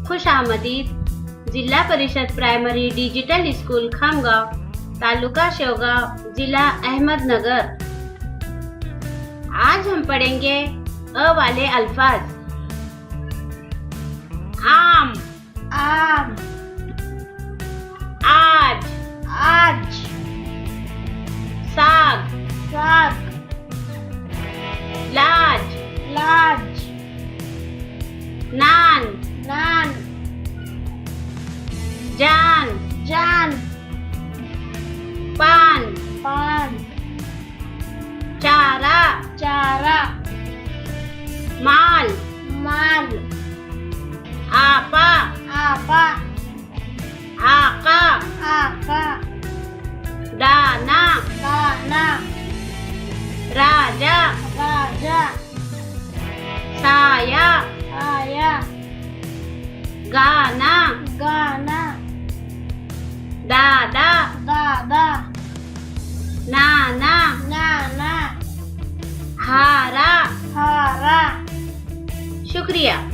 खुशामदीद जिला परिषद primary digital school Khamgaon, तालुका शेवगांव, जिला अहमदनगर। आज हम पढ़ेंगे अ वाले अल्फाज। आम, आम, आज, आज, साग, साग, लाज, लाज, नान, नान, जान, जान, पान, पान, चारा, चारा, माल, माल, आपा, आपा, आका, आका, दाना, दाना, राजा, राजा, साया, आया, गाना, गाना, दादा, दादा, नाना, नाना, हारा। हारा। शुक्रिया।